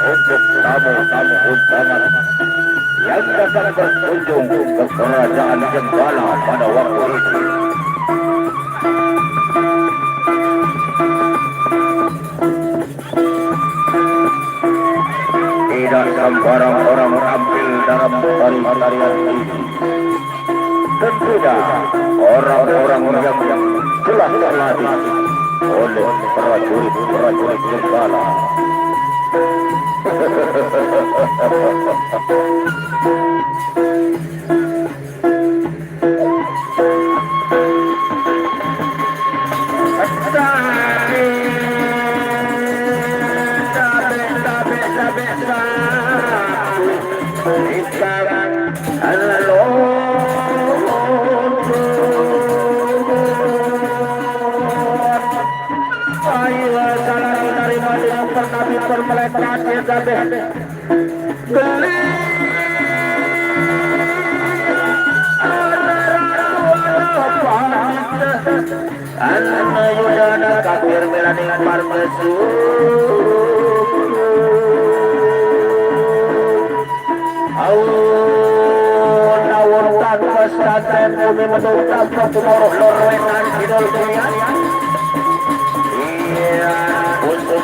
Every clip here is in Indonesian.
untuk tamu-tamu undangan yang datang berkunjung ke kerajaan Jenggala pada waktu ini. Tidak sembarang orang tampil dalam tarian ini. Tentunya orang-orang yang telah terlatih oleh prajurit-prajurit Jenggala. Kafir melani parmesu nawon tanpa santen bumi menutap pemoroh lorwenan kidul kirian iya untuk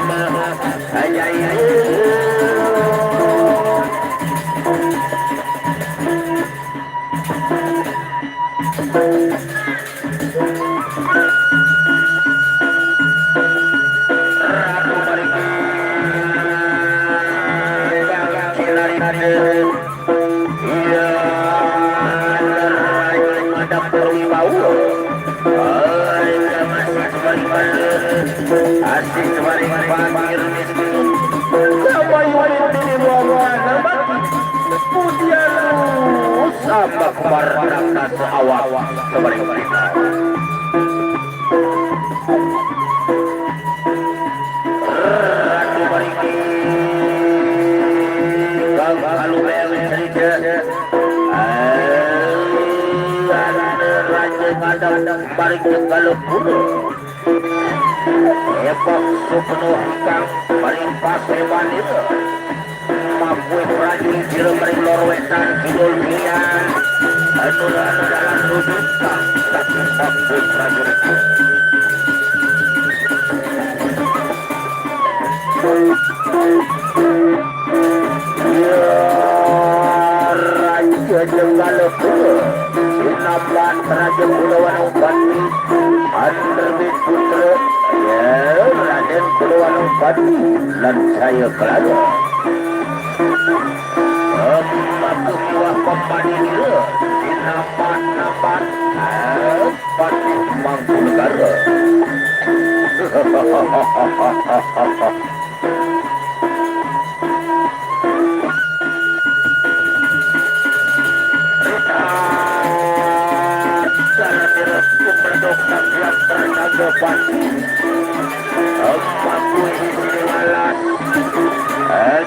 sama kemarin seawak sebagai mereka. Ratu Mariki kalau cerita raja ngadang balik kalau kuno epok sepenuh kang paling pas hebat mampu prajurit jero mari lor wetan kidul kirian anu dalam duduk mampu prajurit ya raja Jenggala sinapan raja Kulawan Upati Andrbit Putra ya Raden Kulawan Upati dan saya kelada aku buah kompani dia sinapan Pati Mangkunegara.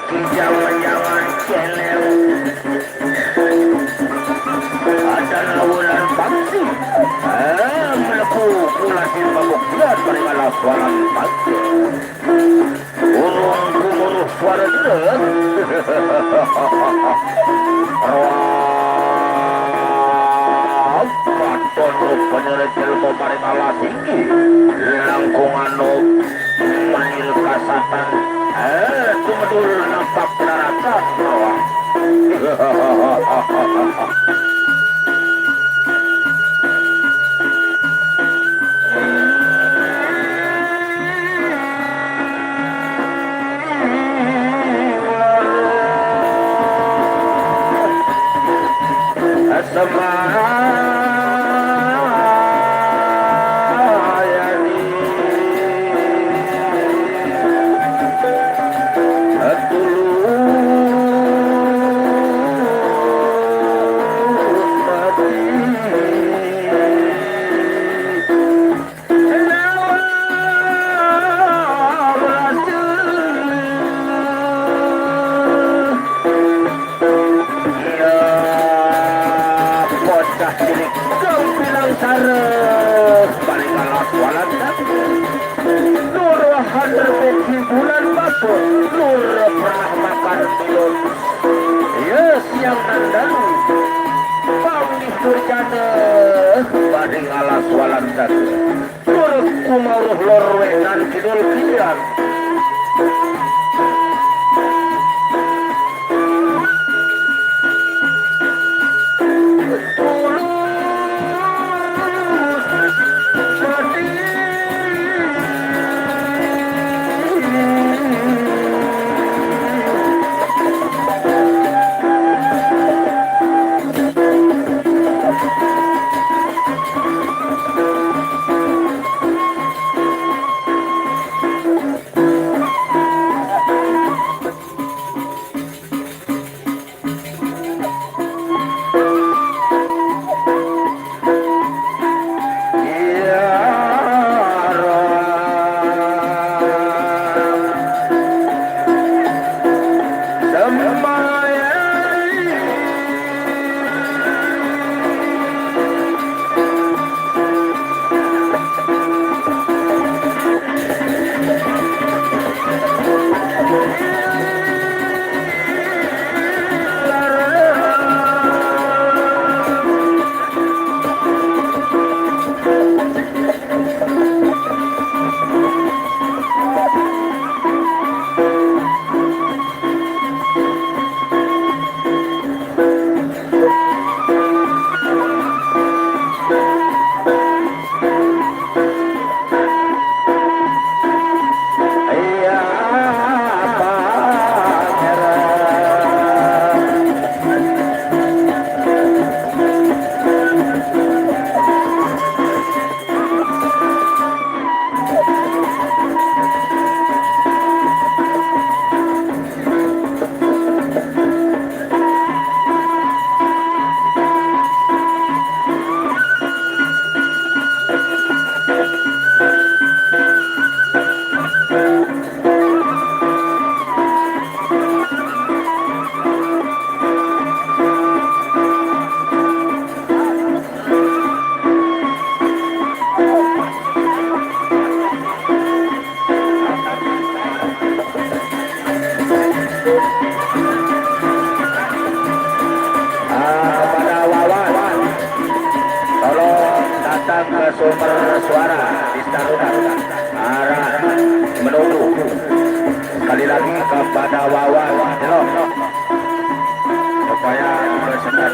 Jawa-jawa celel ada lawulan paksi melepuh kulasi pembuktian berimalah suara paksi urung kumuruh suara jelas paton rupanya jelma barimalah tinggi langkung anu manil kasatan tumedul nampak daratan bawah. Nur pernah siang nandalu panggih durjana bading alas walan datu turut kumauruh lorwetan kidul kian sumber suara di Taruna arah menuju sekali lagi kepada Wawan supaya dipersiapkan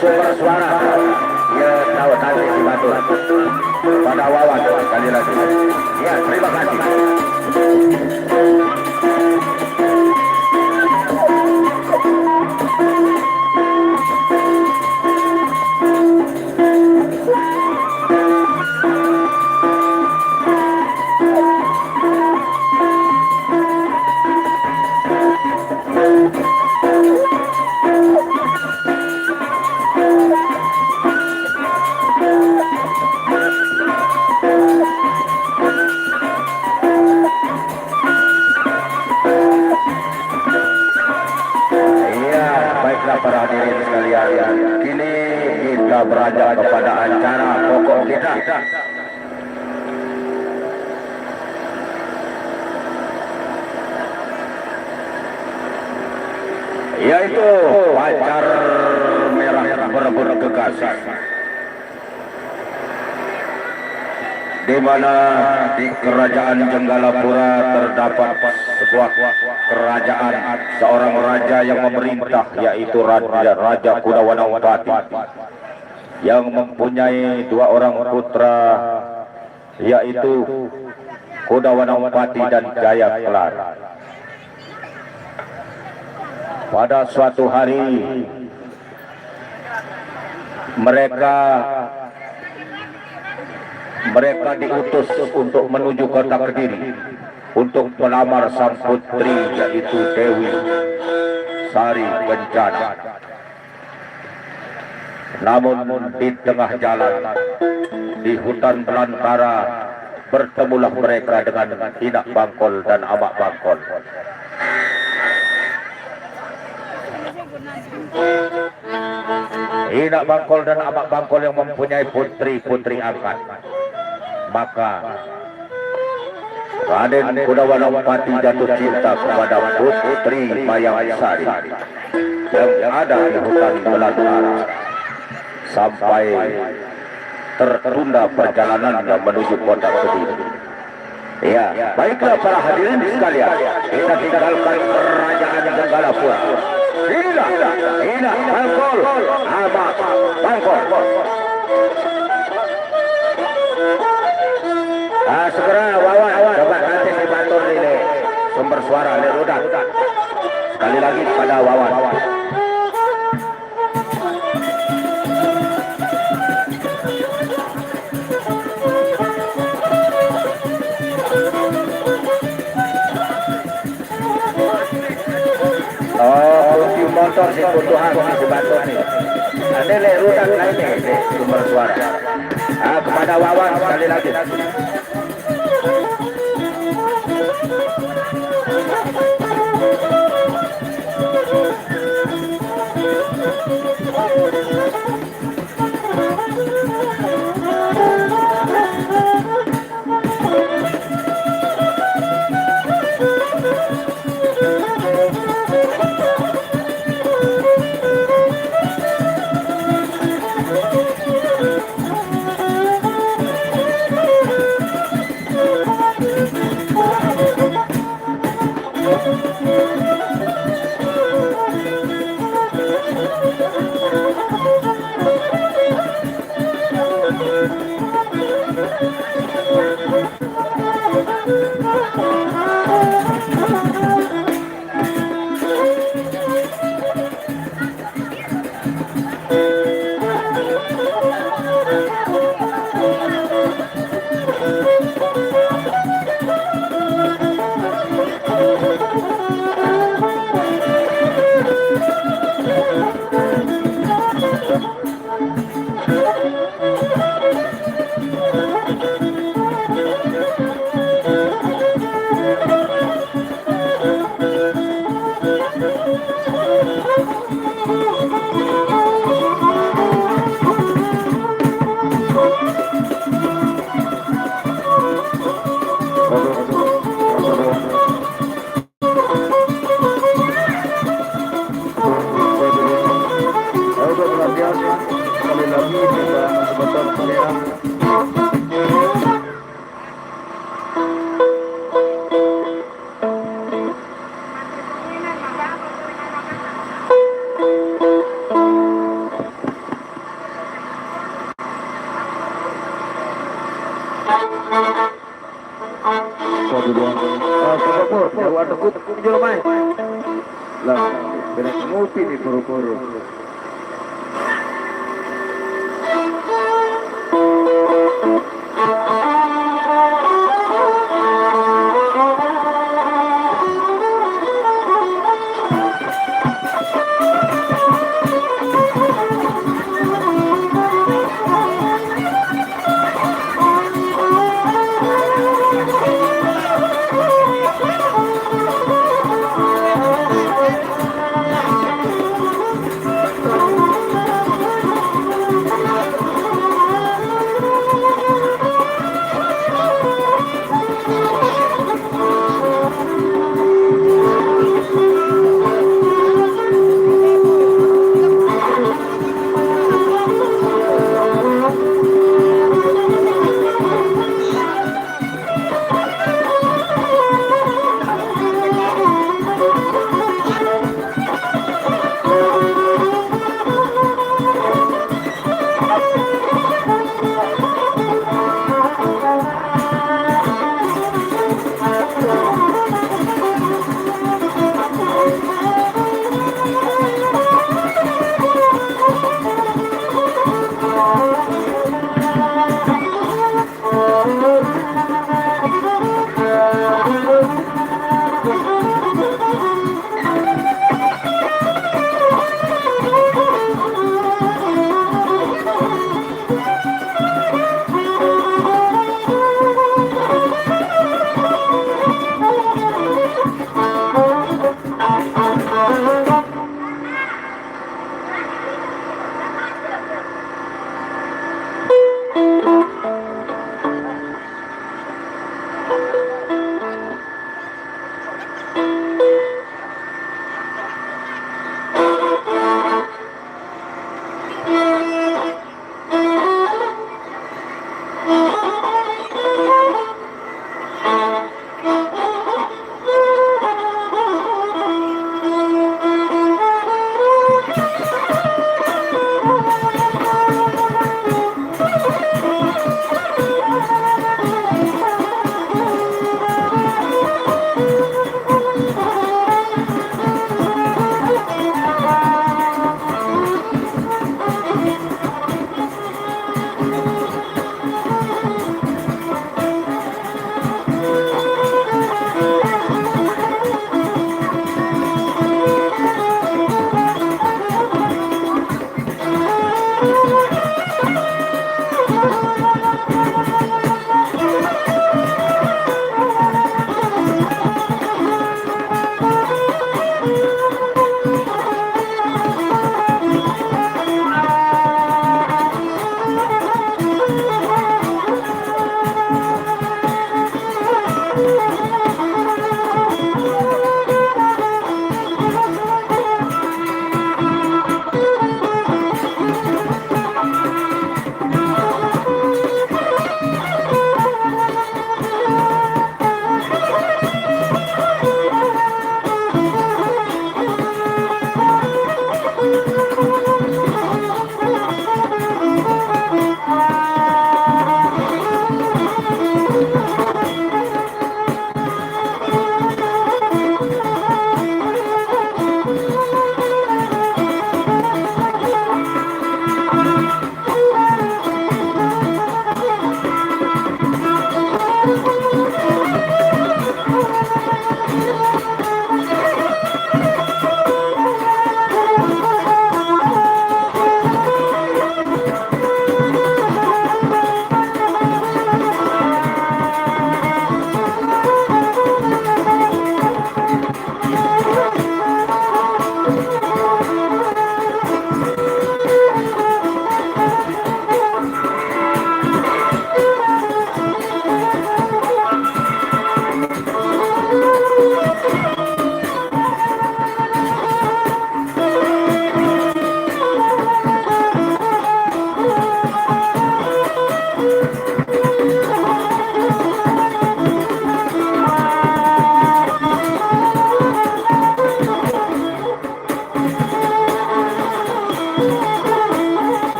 sumber suara ya tahu tadi dibantu pada Wawan sekali lagi ya terima kasih. Para hadirin sekalian, kini kita beranjak kepada acara pokok kita, yaitu pacar merah berebut kekasih, di mana di kerajaan Jenggalapura terdapat sebuah kerajaan seorang raja yang memerintah, yaitu Raja Kudawanawati, yang mempunyai dua orang putra, yaitu Kudawanawati dan Jayaklar. Pada suatu hari mereka diutus untuk menuju kota Kediri untuk melamar sang putri, yaitu Dewi Sari Kencana. Namun di tengah jalan di hutan belantara bertemulah mereka dengan Inak Bangkol dan Amak Bangkol. Inak Bangkol dan Amak Bangkol yang mempunyai putri-putri angkat. Maka Raden Kudawanapati jatuh cinta kepada Putri Mayangsari yang ada di hutan belantara sampai tertunda perjalanannya menuju kota Kediri. Ya, baiklah para hadirin sekalian, kita tinggalkan kerajaan Gaggalapura. Inilah Bangkol, Bangkol. Segera Wawan coba nanti si Batur ini sumber suara Lerudat. Sekali lagi kepada Wawan. Oh, motor si kebutuhan si Batur nih. Ini Lerudat lainnya ini sumber suara. Kepada Wawan sekali lagi. Lah, benar ngopi nih puru-puru.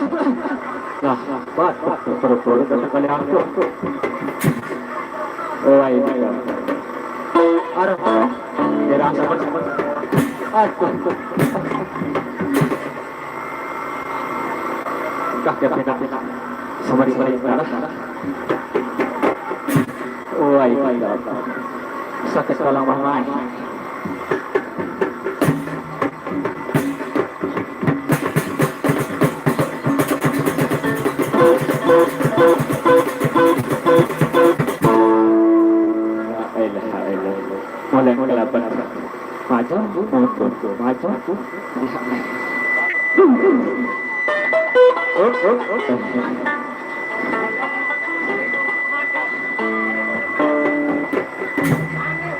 Nah, perut kali aku. Oh, ini ya. Aduh, kira sama. Aduh. Kakek sama di mana? Oh, ini ya. Sakit kalau mahal. Mulai kelapan maju mundur maju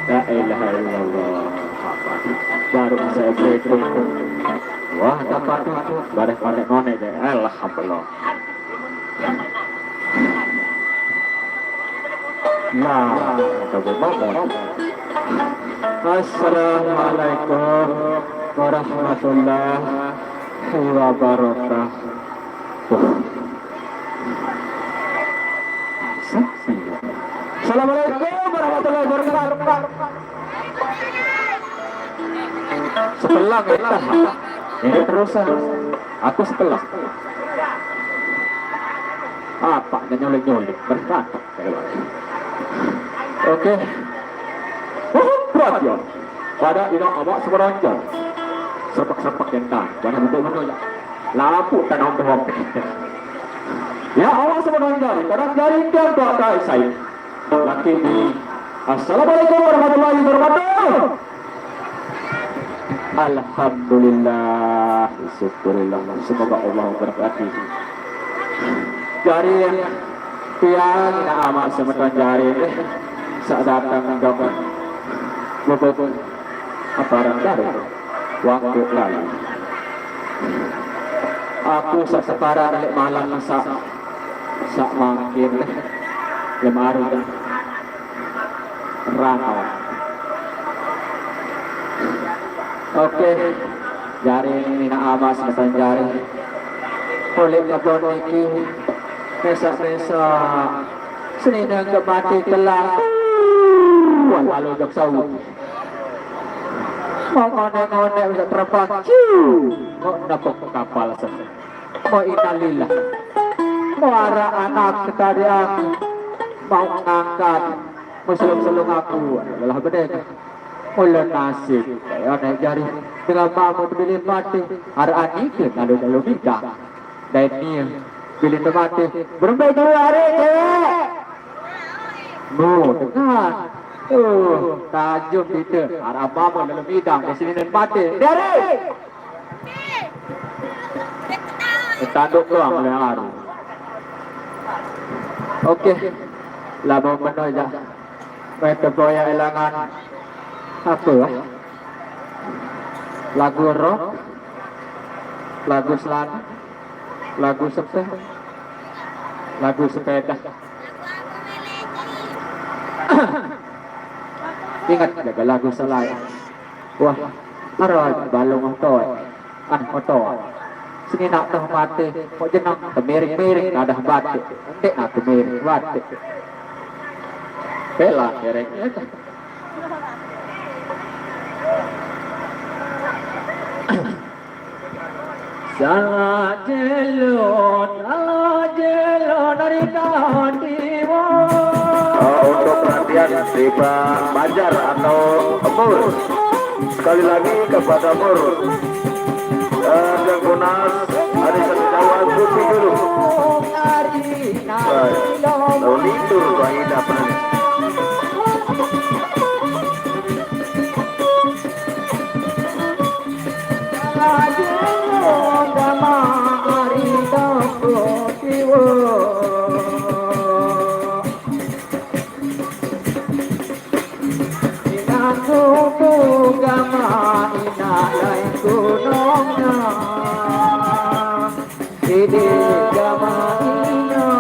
la ilaha illallah baru saya berhitung wah dapat bareng pada none deh alhamdulillah. Nah, coba bangun. Assalamualaikum warahmatullahi wabarakatuh. Assalamualaikum warahmatullahi wabarakatuh. Setelah kita ini terusan. Aku setelah. Apa nyolek berkata. Oke. Perhatian pada inang awak seberanjang sepak-sepak yang tak jangan bentuk-bentuk ya lampu tanam berhompe ya awak seberanjang kadang jaring dan doa kai saya laki ini assalamualaikum warahmatullahi wabarakatuh. Alhamdulillah syukurillah semoga Allah berkati jaring pian ina amak seberanjang jaring saat datang menggabung betul aparat baru waktu lalu aku seseparan lek malam sak makin lemaru dan rantau. Oke jari ini nak amas betul jari oleh lebon ini mesa seni dan kebati telah walau jok sawu mau ngone bisa terbang kok dapat kapal saja mau inalillah mau arah anak tadi aku mau ngangkat mau selung aku adalah bedanya ulah nasib ya naik jari dengan mamu beli mati arah anik lalu bidang dan ini beli mati berbaik dua hari dengan tajam itu arah mamu dalam bidang di sini dan mati dari tanduk doang oleh hari. Oke lama menaja mereka boya elangan apa lagu rock lagu selana lagu sepeda lagu sepeda ingat jaga lagu selai wah arah balong motor motor sini nak tahu mati kok jenang kemiring-miring ada batik nanti nak kemiring batik pela kereknya salah jelon dari tahun diwa. Untuk perhatian si Pak Banjar atau Mur sekali lagi kepada Mur dan Kunas ada satu jawab putih dulu lalu litur Aida pernah Ini gama ino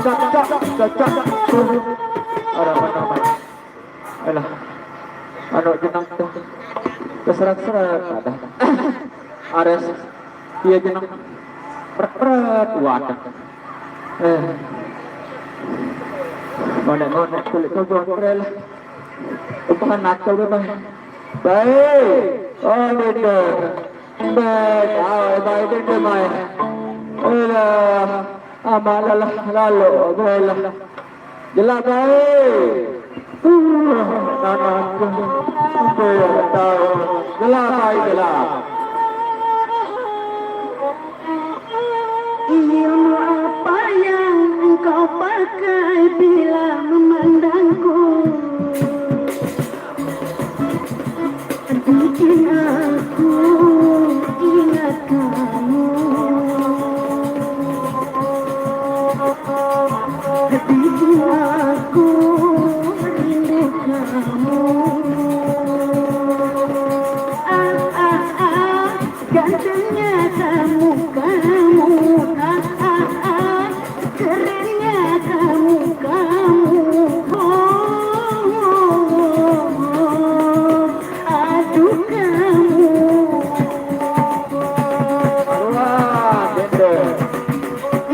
cak. Orang mana? Alah, anak jenang tuh. Keserak-serak ada. Ares, dia jenang berat wadah. Ngonek kulit kau gorel. Upahan nakal ba? Baik. Oh, beda. Baik, baik beda mai. Alah, amalah lalu bola. Jelas baik. Tanahku, tahu. Jelas baik jelas. Ilmu apa yang engkau pakai bila memandangku? Bikin aku ingat kamu. Bikin aku rindu kamu. Gantengnya kamu. Kerennya kamu. Aduh kamu.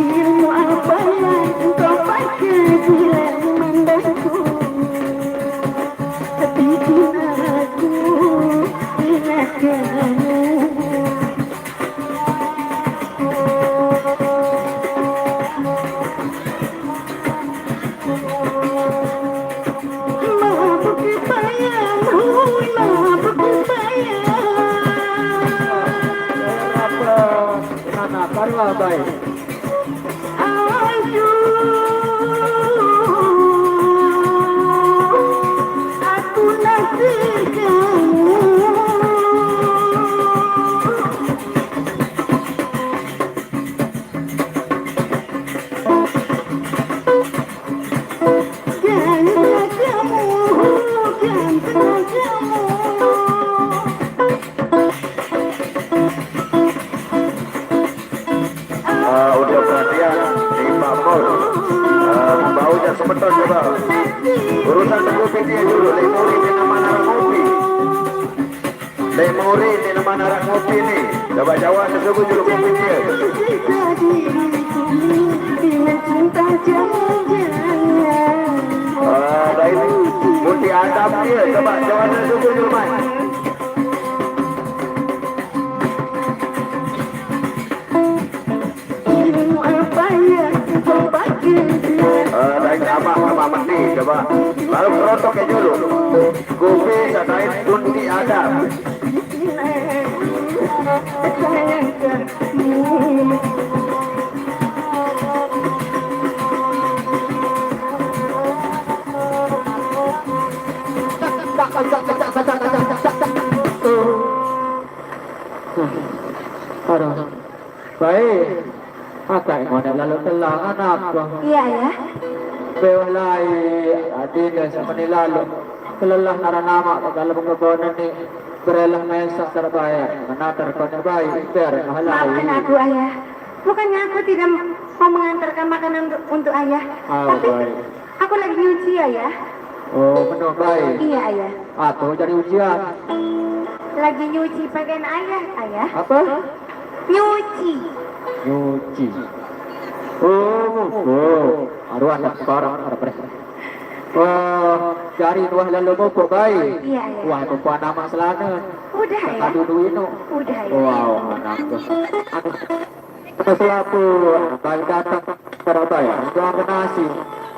Ilmu apa yang engkau pakai bila memandangku? Bikin aku ingat kamu. Baik. Aku naksir kamu. Ganteng kamu. Untuk perhatian di Pak Mul, baunya sebentar coba. Urusan kopi dia dulu. Lemuri di nama narang kopi. Lemuri di nama narang kopi ni. Coba jawab tersebut dulu kopi dia. Dengan cinta jangan. Baik, putih Adam dia. Coba jawab tersebut dulu Mai. Baik, apa mati coba. Lalu kerotok aja dulu. Kopi sadain Putih Adam. Aduh. Baik. Akai ngonek lalu telah anakku. Iya ya. Bewalai adina sama ni lalu. Kelelah naranama dalam kebonan ni berelah maesah terbaya. Menatar kau baik. Biar Maafkan halai. aku ayah. Bukannya aku tidak mau mengantarkan makanan untuk ayah. Tapi baik. aku lagi nyuci ayah. Oh, benar baik. Iya ayah. Atau jadi ujian. Lagi nyuci pakaian ayah. Apa? Nyuci. Nyuci. Oh. Arwah nak barang ada presa. Oh, cari dua lalu bopok baik. Iya ayah. Wah, perempuan nama selana. Udah ayah. Aduh duino. Udah ayah. Wow, anakku. Aduh. Selaku baik datang Surabaya. Jangan nasi.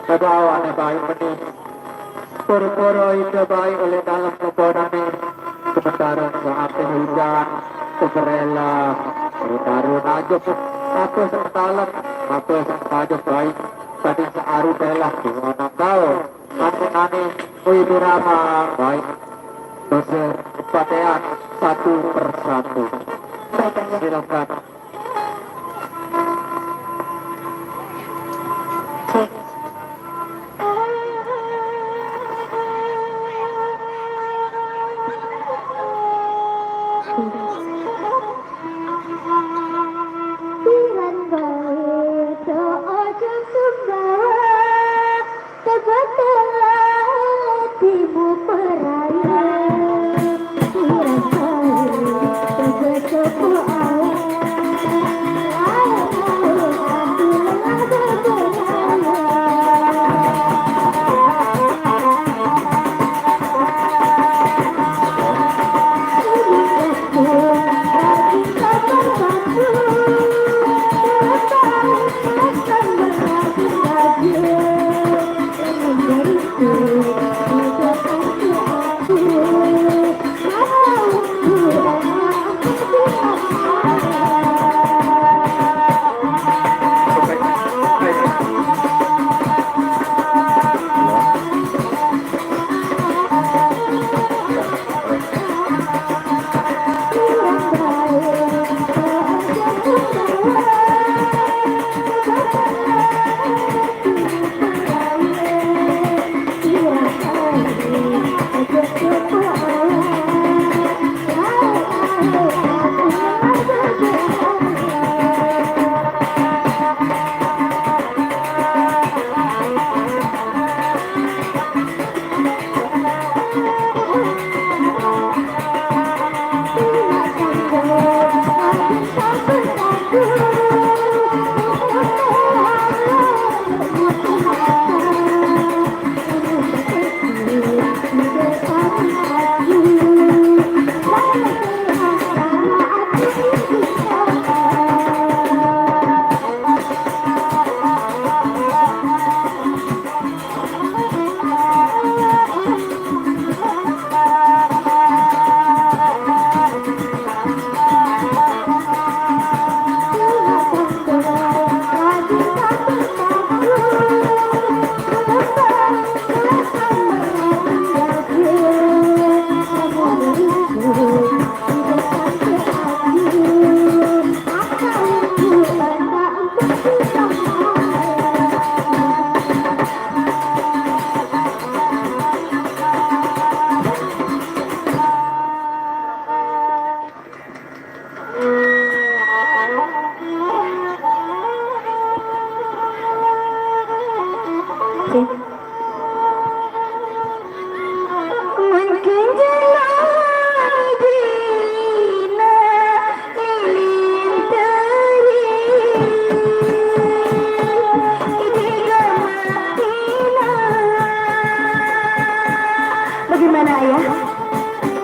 Kebawa ni baik penuh. Pura-pura itu baik oleh dalam kebodan ni. Sementara saat hujan, seberela, taruh ajuk. Apa sementara, apa sementara baik. Tadi searu belah tu anak kau. Nani, ibu ramah baik. Bersepatean satu persatu. Baik ayah. Silakan. Cek. Piran bae to ojo sembarang.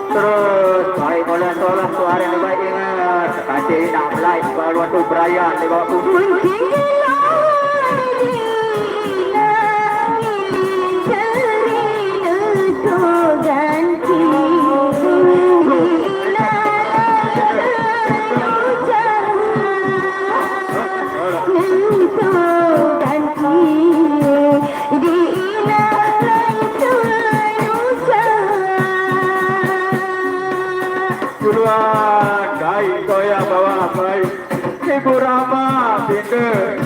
Terus baik oleh sholat suara yang baik ingat kasih nak live baru tu Brian di bawah tu. Duluan baik kau yang bawa baik Ibu Rama pindah.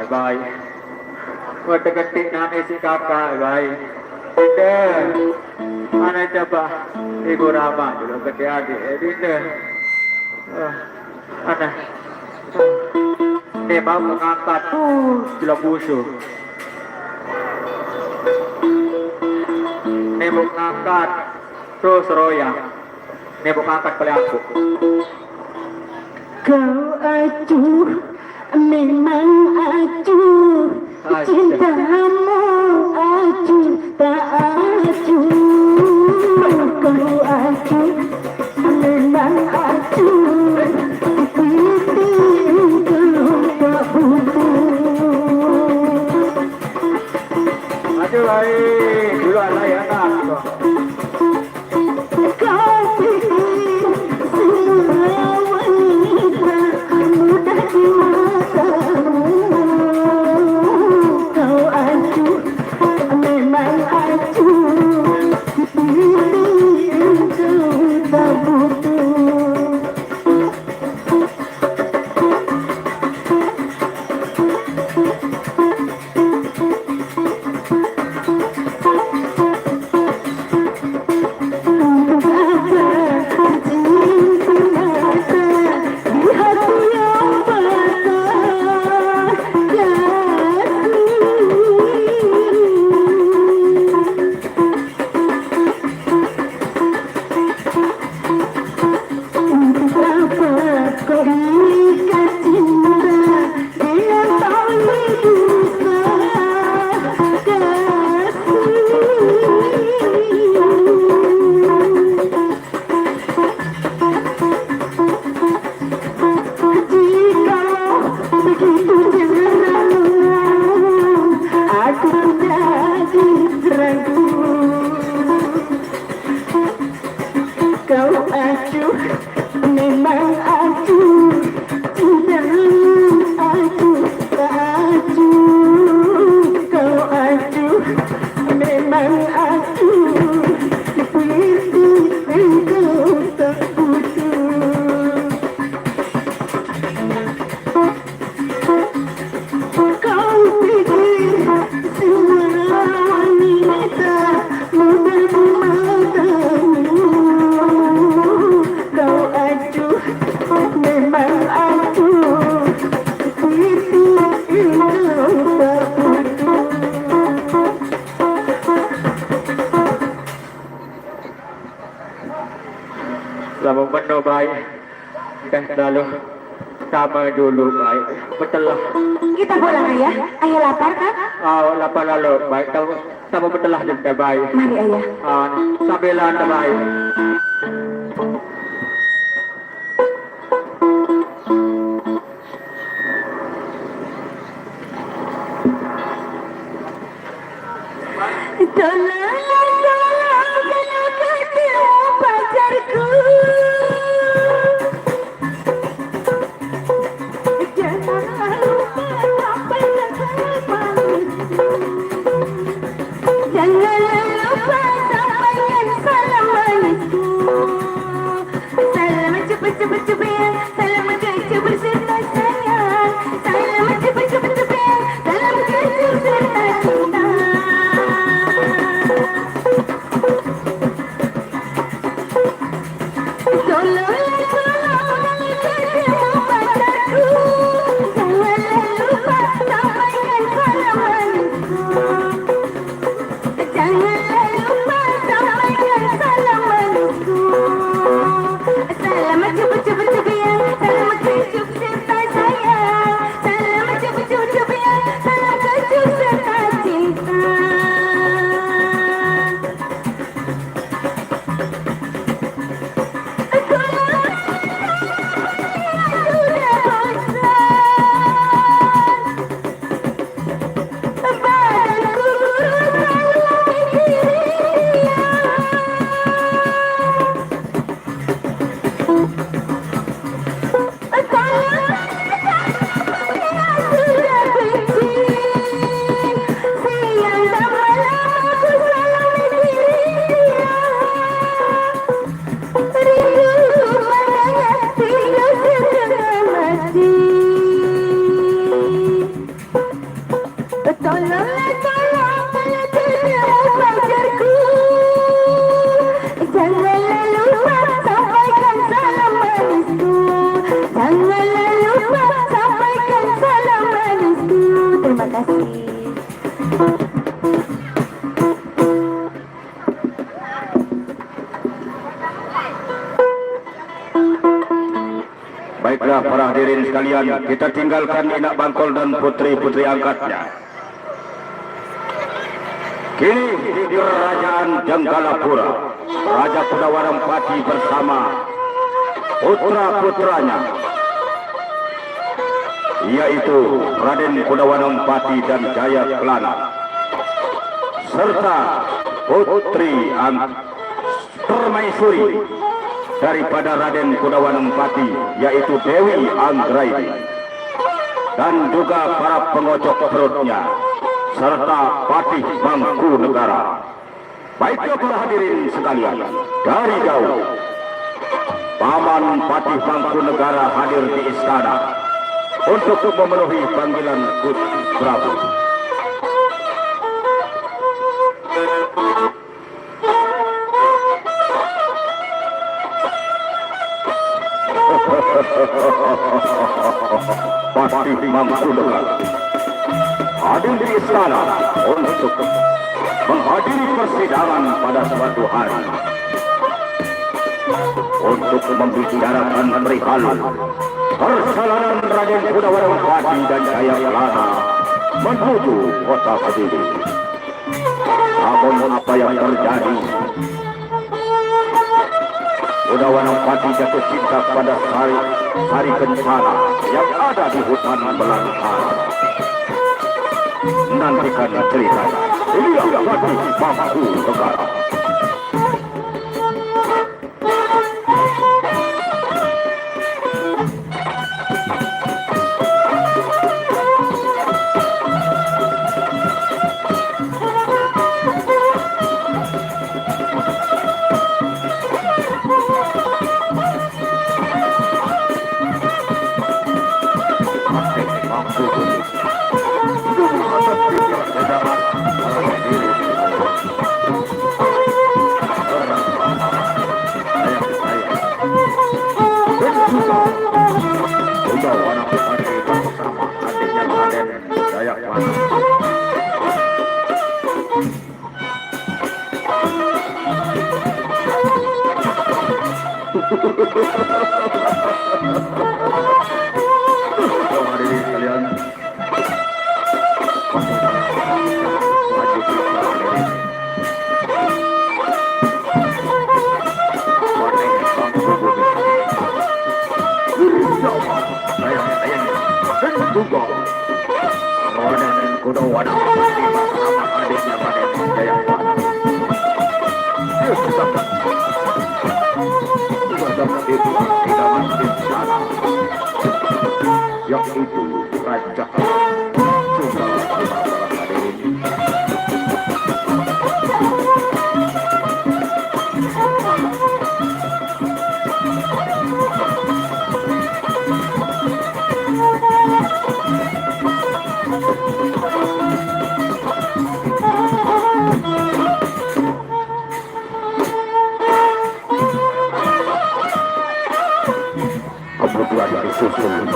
Baik, buat deketin nanti si kakak baik. Dinda, mana coba Ibu Rama dulu gede adik. Dinda, mana? Dia mau mengangkat jelang busuk. Dia mau mengangkat terus royang. Dia mau mengangkat oleh aku. Kau acuh memang acuh cintamu acuh tak acuh kau acuh memang acuh pipiku tak butuh. Aduh baik, dulu anak ya nak. Kau pikir semua wanita mudah di matamu. Kau acuh, memang acuh, pilih kau tak butuh. Kau acuh, memang acuh, cintamu acuh, tak acuh. Kau acuh, memang acuh, pilih kau tak butuh. Kau pikir semua wanita mudah di matamu. Kau acuh, memang acuh, pipi kau tak butuh. Selama penuh baik dan selalu sama dulu baik. Betul lah. Kita pulang ayah, ayah lapar kan? Lapar lalu baik. Sama betul lah juga baik. Mari ayah. Sambilan baik. Tolong kalau ketemu pacarku. Jangan lupa sampaikan salam. Jangan lupa sampaikan salam manisku. Salam cepet-cepet cepet, salam kecil berserta sayang. Salam cepet-cepet cepet, salam kecil serta cinta. Baiklah para hadirin sekalian, kita tinggalkan Inak Bangkol dan putri-putri angkatnya. Kini di Kerajaan Janggalapura, Raja Kudawarempati bersama putra-putranya, yaitu Raden Kudawarempati dan Jaya Kelana, serta putri permaisuri daripada Raden Kudawarempati, yaitu Dewi Anggraini, dan juga para pengocok perutnya, serta Patih Mangkunegara. Baiklah para hadirin sekalian, dari jauh Paman Patih Mangkunegara hadir di istana untuk memenuhi panggilan Gusti Prabu. Patih Mangkunegara hadir di istana untuk menghadiri persidangan pada suatu hari untuk membicarakan perihal perjalanan Raden Kudawarempati dan Jaya Kelana menuju kota Kediri. Namun apa yang terjadi? Kudawarempati jatuh cinta pada Sari Kencana yang ada di hutan belantara. Nantikan ceritanya. Inilah Patih Mangkunegara. Hadirin sekalian, Raden Kudawarempati bersama adiknya Raden Jaya Kelana. Itu hidangan istana, yaitu Raja Janggalapura. Para hadirin, kemudian disusul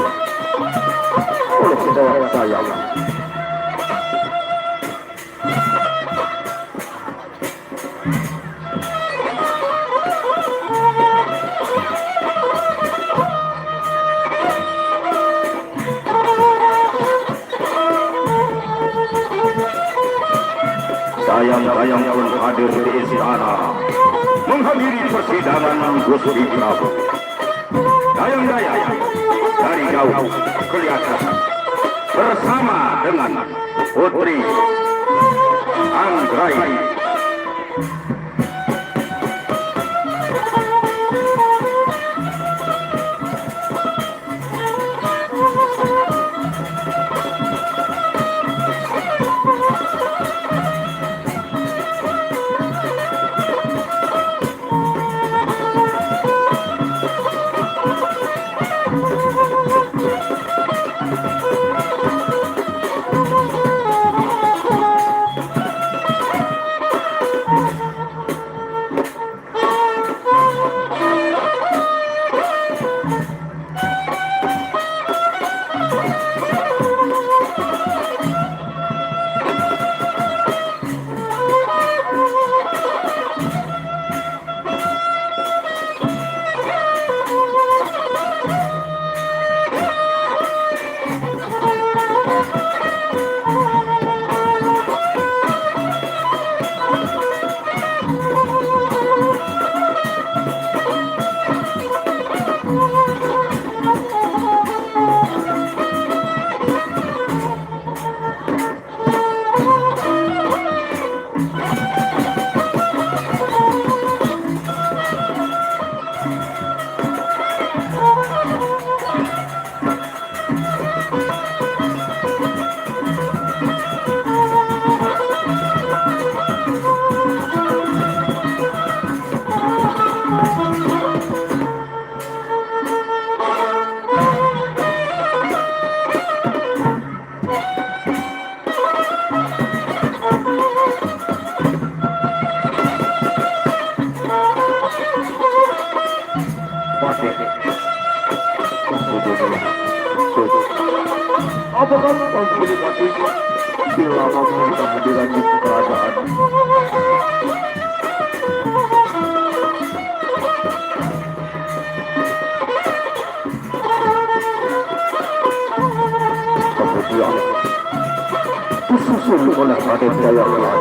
oleh saudara saya, Dayang-dayang pun hadir di istana menghadiri persidangan Gusti Prabu. Dayang-dayang dari jauh kelihatan bersama dengan putri Anggraini. Apakah kau pilih kasihku bila kamu sedang mendilanjut kerajaan? Kemudian disusul oleh Raden Jayabala.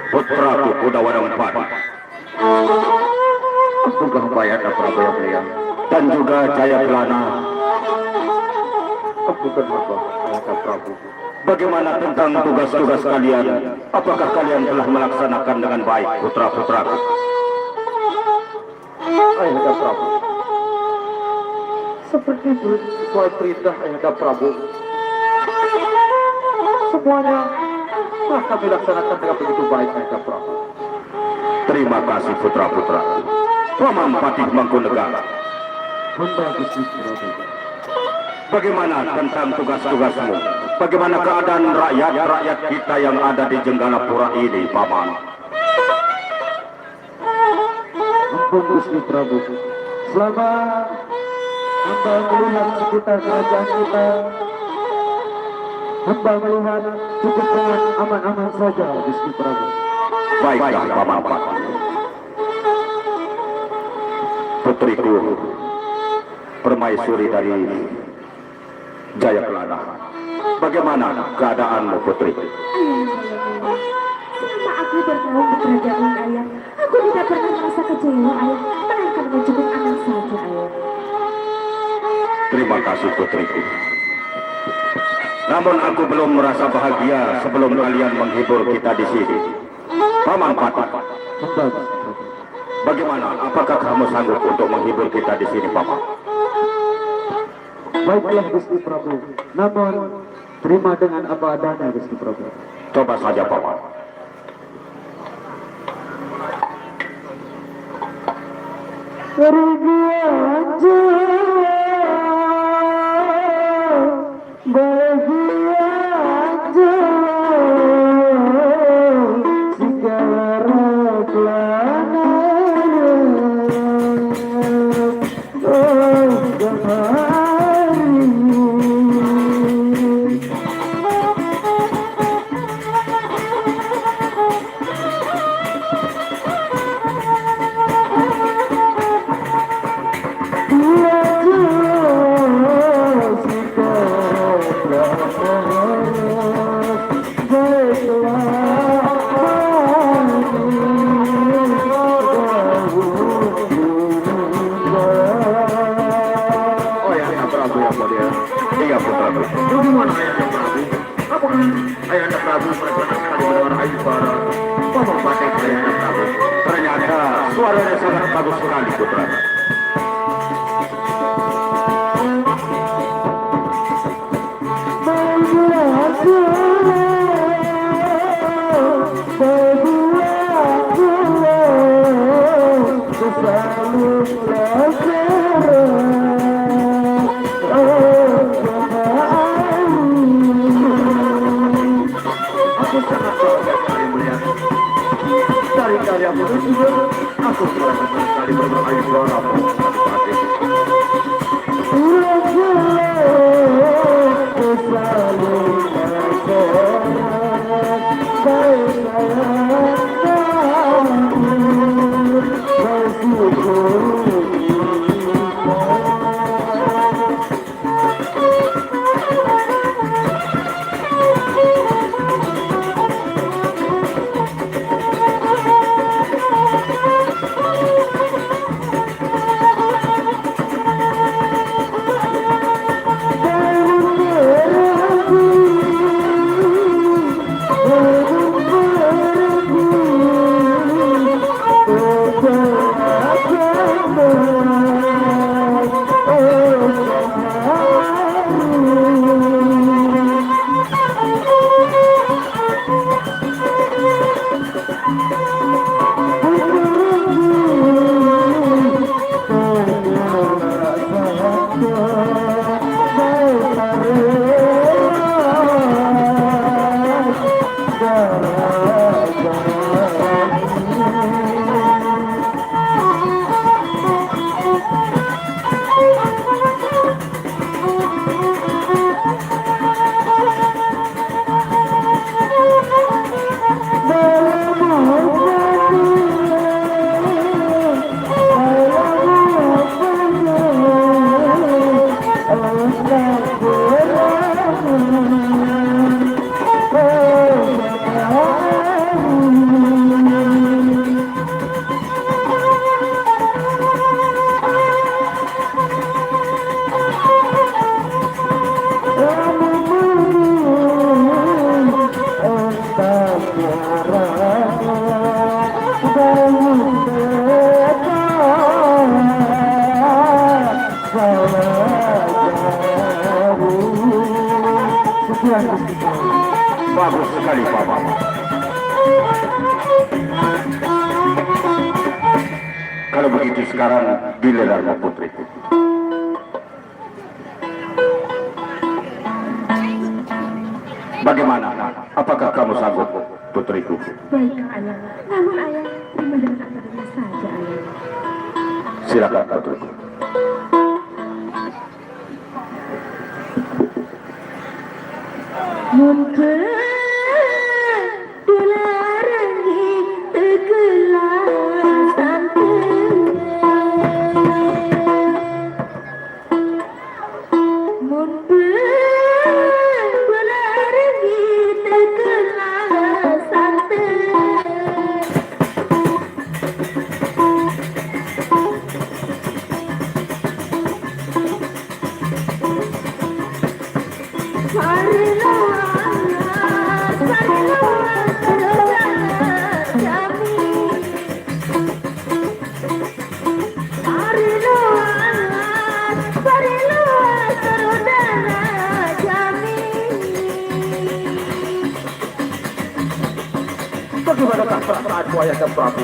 Putraku Kudawadang Pati, Sugeng Bayana Prabu yang mulia, dan juga Jayabala. Bukan apa, Ayahanda Prabu. Bagaimana tentang tugas-tugas kalian? Apakah kalian telah melaksanakan dengan baik, putra-putraku? Ayahanda Prabu, seperti itu sesuai perintah Ayahanda Prabu. Semuanya telah kami laksanakan dengan begitu baik, Ayahanda Prabu. Terima kasih, putra-putra. Paman Patih Mangkunegara. Bagaimana tentang tugas-tugasmu? Bagaimana keadaan rakyat-rakyat kita yang ada di Jenggalapura ini, Paman? Ampun Gusti Prabu, selama hamba melihat sekitar kerajaan kita Hamba melihat cukup dengan aman-aman saja, Gusti Prabu. Baiklah, Paman. Putriku, permaisuri dari Jayakelana. Bagaimana keadaanmu, putri? Selama aku bertahun di kerajaan ayah, aku tidak pernah merasa kecewa ayah, melainkan mencukup aman saja ayah. Terima kasih, putriku. Namun aku belum merasa bahagia sebelum kalian menghibur kita di sini. Paman Patih, Hamba, Gusti Prabu. bagaimana? Apakah kamu sanggup untuk menghibur kita di sini, Paman? Baiklah, Gusti Prabu. Namun, terima dengan apa adanya, Gusti Prabu. Coba saja, Paman. Oh ya, Prabu yang mulia. Iya, putraku. Bagaimana Ayahanda Prabu? Apakah Ayahanda Prabu pernah sekali mendengar Ayubara? Paman Patih Ayahanda Prabu. Ternyata suaranya sangat bagus sekali, putra. Aku sangat bangga sekali melihat dari karyamu juga. Aku sudah senang sekali bermain Ayubara, Paman Patih. Bagus sekali, Paman. Kalau begitu sekarang giliranmu, putriku. Bagaimana? Apakah kamu sanggup, putriku? Baik ayah, namun ayah terima dengan apa adanya saja ayah. Silakan, putriku. Mungkin dilarangi tegelasan mungkin dilarangi tegelasan Bagaimanakah perasaanku Ayahanda Prabu?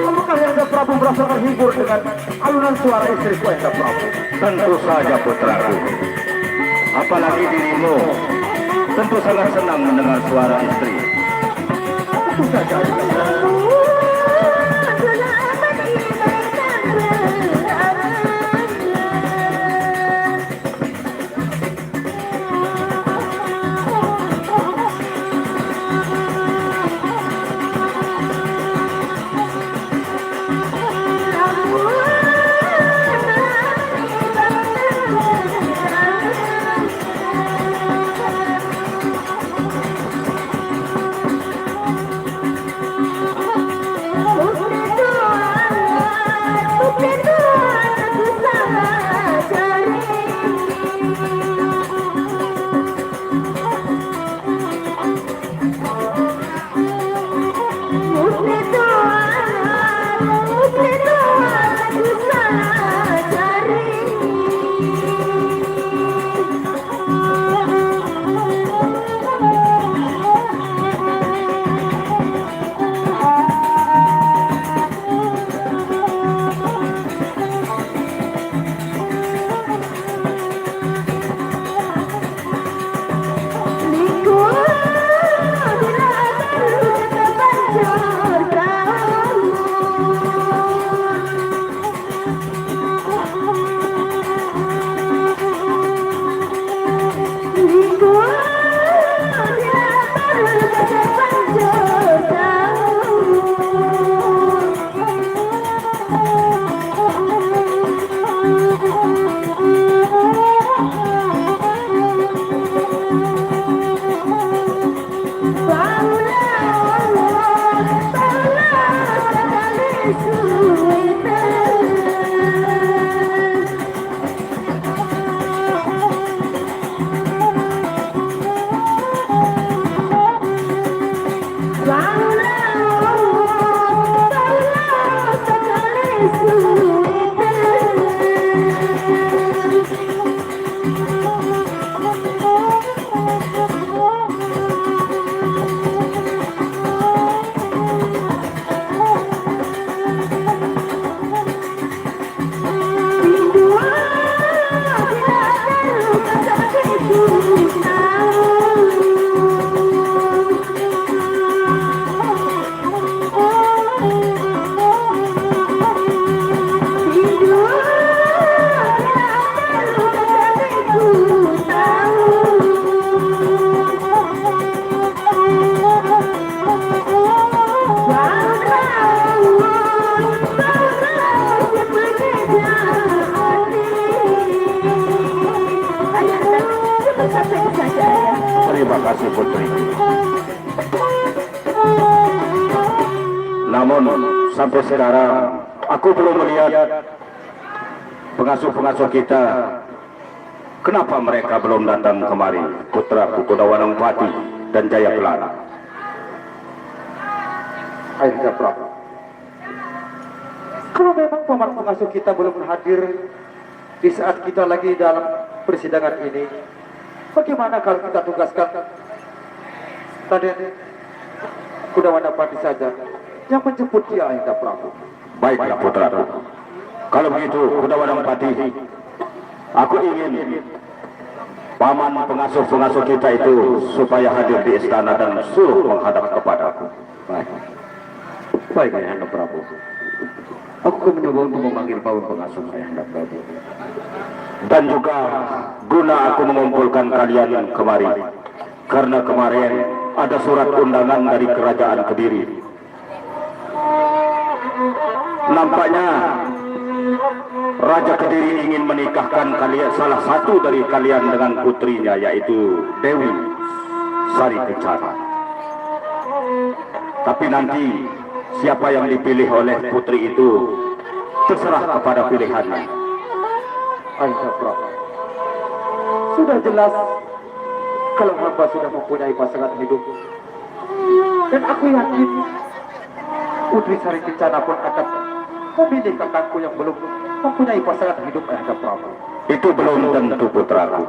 Apakah Ayahanda Prabu merasa terhibur dengan alunan suara istriku Ayahanda Prabu? Tentu saja putraku. Apalagi dirimu tentu sangat senang mendengar suara istri. Tentu saja Ayahanda Prabu. Terima kasih putri. Namun sampai sekarang aku belum melihat pengasuh-pengasuh kita. Kenapa mereka belum datang kemari? Putra Kudawanangpati dan Jayabelana. Ayahanda Prabu, kalau memang paman pengasuh kita belum hadir di saat kita lagi dalam persidangan ini, bagaimana kalau kita tugaskan Raden Kudawanangpati saja yang menjemput dia, Ayahanda Prabu? Baiklah putraku. Kalau begitu Kudawanangpati, aku ingin paman pengasuh-pengasuh kita itu supaya hadir di istana dan suruh menghadap kepadaku. Baik Ayahanda Prabu. Aku mencoba untuk memanggil paman pengasuh Ayahanda Prabu. Dan juga guna aku mengumpulkan kalian kemari, Karena kemarin ada surat undangan dari kerajaan Kediri. Nampaknya Raja Kediri ingin menikahkan salah satu dari kalian dengan putrinya, yaitu Dewi Sari Kencana. Tapi nanti siapa yang dipilih oleh putri itu terserah kepada pilihannya. Ayah Prabu, sudah jelas kalau hamba sudah mempunyai pasangan hidup, dan aku yakin Putri Sari Kencana pun akan memilih kakakku yang belum mempunyai pasangan hidup. Ayah Prabu, Itu belum tentu, putraku.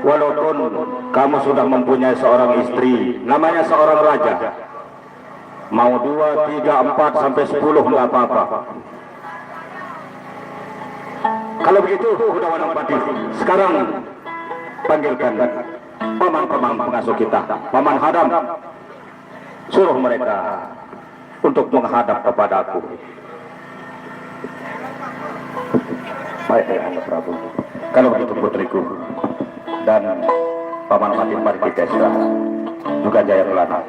Walaupun kamu sudah mempunyai seorang istri, namanya seorang raja, mau 2, 3, 4 sampai 10 nggak apa-apa. Kalau begitu, udah Wanapati, sekarang panggilkan paman-paman pengasuh kita, paman Hadam, suruh mereka untuk menghadap kepadaku. Baik, Ayahanda Prabu. Kalau begitu putriku dan paman Fatimah Markitesra juga Jaya Kelana,